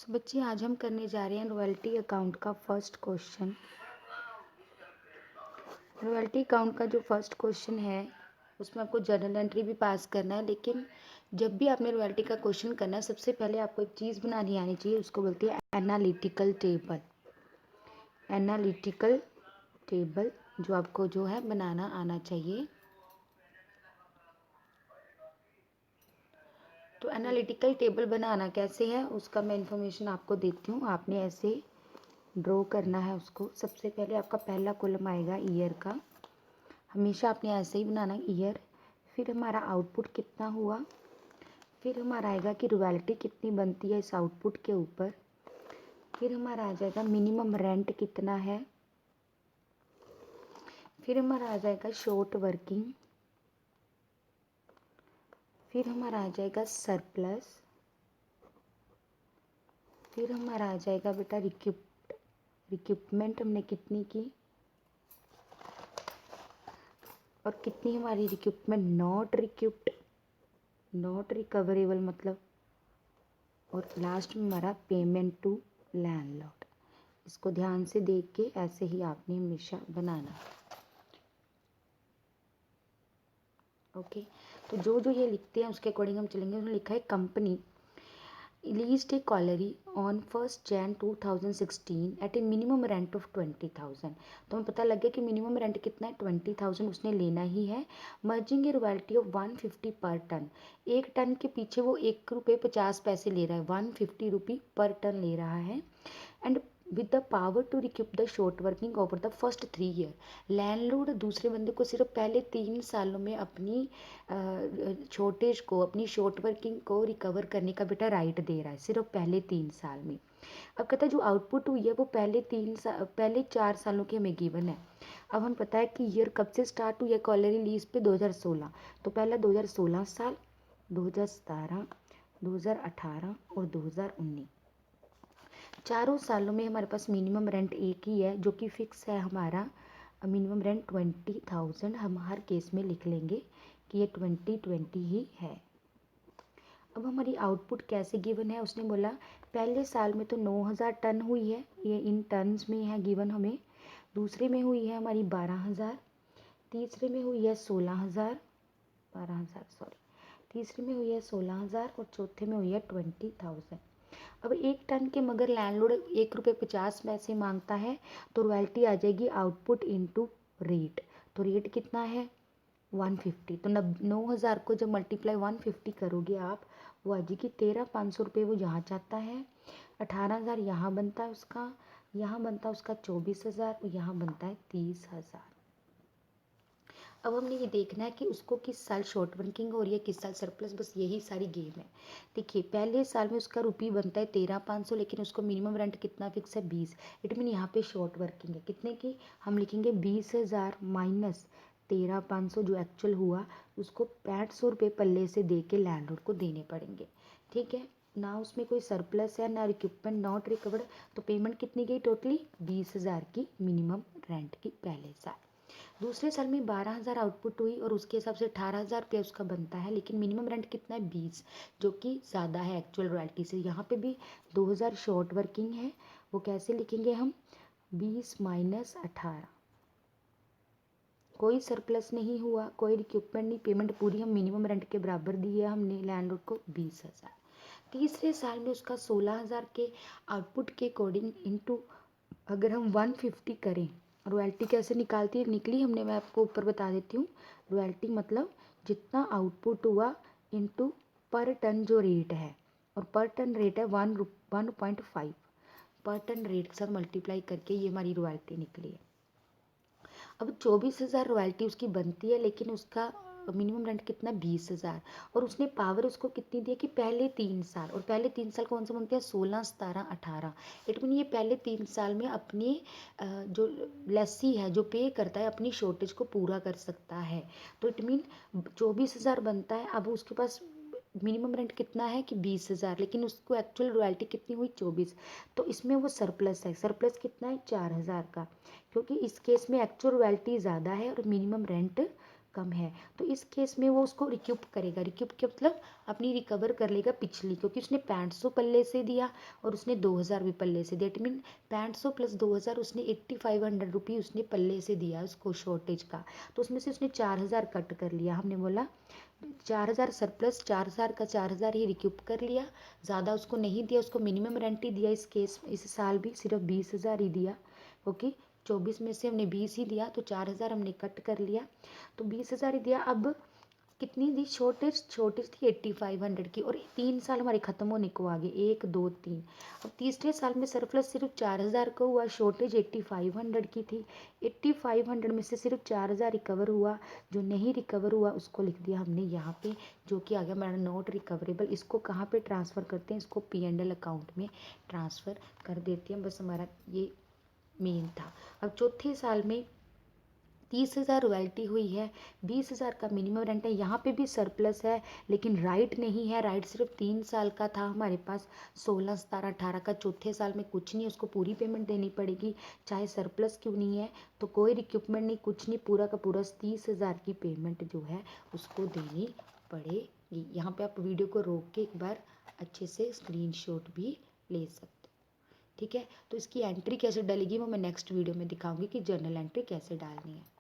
सो बच्चे आज हम करने जा रहे हैं रॉयल्टी अकाउंट का फर्स्ट क्वेश्चन। रॉयल्टी अकाउंट का जो फर्स्ट क्वेश्चन है उसमें आपको जर्नल एंट्री भी पास करना है, लेकिन जब भी आपने रॉयल्टी का क्वेश्चन करना है सबसे पहले आपको एक चीज़ बनानी आनी चाहिए, उसको बोलते हैं एनालिटिकल टेबल। एनालिटिकल टेबल जो आपको जो है बनाना आना चाहिए। तो एनालिटिकल टेबल बनाना कैसे है उसका मैं इन्फॉर्मेशन आपको देती हूँ। आपने ऐसे ड्रॉ करना है उसको। सबसे पहले आपका पहला कॉलम आएगा ईयर का, हमेशा आपने ऐसे ही बनाना ईयर। फिर हमारा आउटपुट कितना हुआ, फिर हमारा आएगा कि रॉयल्टी कितनी बनती है इस आउटपुट के ऊपर। फिर हमारा आ जाएगा मिनिमम रेंट कितना है। फिर हमारा आ जाएगा शॉर्ट वर्किंग। फिर हमारा आ जाएगा सरप्लस। फिर हमारा आ जाएगा बेटा रिक्यूपमेंट हमने कितनी की और कितनी हमारी रिक्यूपमेंट नॉट रिकवरेबल मतलब। और लास्ट में हमारा पेमेंट टू लैंडलॉर्ड। इसको ध्यान से देख के ऐसे ही आपने हमेशा बनाना। ओके, तो जो जो ये लिखते हैं उसके अकॉर्डिंग हम चलेंगे। उसमें लिखा है company leased a colliery on 1 Jan 2016 at a minimum rent of 20,000। तो हमें पता लग गया कि मिनिमम रेंट कितना है 20,000 उसने लेना ही है। मर्जिंग ए रॉयल्टी ऑफ 150 पर टन। एक टन के पीछे वो ₹1.50 ले रहा है, 150 रुपी पर टन ले रहा है। And with the power to recoup the short working over the first 3 year. Landlord दूसरे बंदे को सिर्फ पहले 3 सालों में अपनी शॉर्टेज को, अपनी शॉर्ट वर्किंग को रिकवर करने का बेटा राइट दे रहा है सिर्फ पहले 3 साल में। अब कहता है जो आउटपुट हुई है वो पहले 4 सालों की हमें गिवन है। अब हम पता है कि ईयर कब से स्टार्ट हुई है कॉलरी लीज पे 2016। तो पहला 2016 साल, 2017, 2018 और 2019। चारों सालों में हमारे पास मिनिमम रेंट एक ही है जो कि फिक्स है हमारा। मिनिमम रेंट 20,000 हम हर केस में लिख लेंगे कि ये 2020 ही है। अब हमारी आउटपुट कैसे गिवन है, उसने बोला पहले साल में तो 9,000 टन हुई है, ये इन टन्स में है गिवन हमें। दूसरे में हुई है हमारी 12,000। तीसरे में हुई है 16,000, 12,000 सॉरी। तीसरे में हुई है 16,000 और चौथे में हुई है 20,000। अब एक टन के मगर लैंडलॉर्ड ₹1.50 मांगता है तो रॉयल्टी आ जाएगी आउटपुट इनटू रेट। तो रेट कितना है 150। तो 9,000 को जब मल्टीप्लाई 150 करोगे आप, वो आ जाएगी 13,500 रुपये। वो यहाँ चाहता है 18,000 यहाँ बनता है उसका, यहाँ बनता है उसका 24,000 और यहाँ बनता है 30,000। अब हमने ये देखना है कि उसको किस साल शॉर्ट वर्किंग हो रही है, किस साल सरप्लस, बस यही सारी गेम है। देखिए पहले साल में उसका रुपी बनता है 13,500, लेकिन उसको मिनिमम रेंट कितना फिक्स है 20। इट मीन यहाँ पे शॉर्ट वर्किंग है कितने की, हम लिखेंगे 20,000 माइनस 13,500 जो एक्चुअल हुआ, उसको 6,500 रुपये पल्ले से दे के लैंडलॉर्ड को देने पड़ेंगे। ठीक है ना, उसमें कोई सरप्लस है ना रिक्यूपमेंट नॉट रिकवर्ड। तो पेमेंट कितनी गई टोटली 20,000 की मिनिमम रेंट की पहले साल। दूसरे साल में 12,000 आउटपुट हुई और उसके हिसाब से 18,000 रुपये उसका बनता है, लेकिन मिनिमम रेंट कितना है 20, जो कि ज़्यादा है एक्चुअल रॉयल्टी से। यहाँ पे भी 2,000 शॉर्ट वर्किंग है, वो कैसे लिखेंगे हम 20 माइनस 18। कोई सरप्लस नहीं हुआ, कोई रिक्यूपमेंट नहीं, पेमेंट पूरी हम मिनिमम रेंट के बराबर दी है हमने लैंडलॉर्ड को 20,000। तीसरे साल में उसका 16,000 के आउटपुट के अकॉर्डिंग इनटू अगर हम 150 करें, रॉयल्टी कैसे निकालती है निकली हमने, मैं आपको ऊपर बता देती हूँ। रॉयल्टी मतलब जितना आउटपुट हुआ इनटू पर टन जो रेट है, और पर टन रेट है 1.5 पर टन रेट के साथ मल्टीप्लाई करके ये हमारी रॉयल्टी निकली है। अब 24,000 रॉयल्टी उसकी बनती है, लेकिन उसका मिनिमम रेंट कितना 20,000, और उसने पावर उसको कितनी दी है कि पहले 3 साल, और पहले 3 साल कौन सा बनते हैं 16, 17, 18। इट मीन ये पहले 3 साल में अपनी जो लेसी है जो पे करता है अपनी शॉर्टेज को पूरा कर सकता है। तो इट मीन 24,000 बनता है। अब उसके पास मिनिमम रेंट कितना है कि 20,000, लेकिन उसको एक्चुअल रॉयल्टी कितनी हुई 24। तो इसमें वो सरप्लस है, सरप्लस कितना है 4,000 का, क्योंकि इस केस में एक्चुअल रॉयल्टी ज़्यादा है और मिनिमम रेंट कम है, तो इस केस में वो उसको रिक्यूप करेगा। रिक्यूप के मतलब अपनी रिकवर कर लेगा पिछली, क्योंकि उसने 500 पल्ले से दिया और उसने 2000 भी पल्ले से दिया। इट मीन 500 प्लस 2000 उसने 8500 रुपये उसने पल्ले से दिया उसको शॉर्टेज का। तो उसमें से उसने 4000 कट कर लिया। हमने बोला 4000 सरप्लस, 4000 का 4000 ही रिक्यूप कर लिया, ज़्यादा उसको नहीं दिया, उसको मिनिमम रेंट ही दिया। इस केस इस साल भी सिर्फ 20000 ही दिया, ओके। 24 में से हमने 20 ही दिया, तो 4000 हमने कट कर लिया, तो 20000 ही दिया। अब कितनी दी शॉर्टेज? शॉर्टेज थी 8500 की, और 3 साल हमारे ख़त्म होने को आ गए, 1 2 3। अब तीसरे साल में सरप्लस सिर्फ 4000 का हुआ, शॉर्टेज 8500 की थी। 8500 में से सिर्फ 4000 रिकवर हुआ, जो नहीं रिकवर हुआ उसको लिख दिया हमने यहाँ पे, जो कि आ गया हमारा नॉट रिकवरेबल। इसको कहाँ पे ट्रांसफ़र करते हैं? इसको P&L अकाउंट में ट्रांसफ़र कर देते हैं। बस हमारा ये मेन था। अब चौथे साल में 30,000 रॉयल्टी हुई है, 20,000 का मिनिमम रेंट है। यहाँ पे भी सरप्लस है, लेकिन राइट नहीं है। राइट सिर्फ 3 साल का था हमारे पास, 16 17 18 का। चौथे साल में कुछ नहीं, उसको पूरी पेमेंट देनी पड़ेगी, चाहे सरप्लस क्यों नहीं है। तो कोई रिक्यूपमेंट नहीं, कुछ नहीं, पूरा का पूरा 30,000 की पेमेंट जो है उसको देनी पड़ेगी। यहाँ पे आप वीडियो को रोक के एक बार अच्छे से स्क्रीनशॉट भी ले सकते हो, ठीक है। तो इसकी एंट्री कैसे डलेगी वो मैं नेक्स्ट वीडियो में दिखाऊंगी कि जर्नल एंट्री कैसे डालनी है।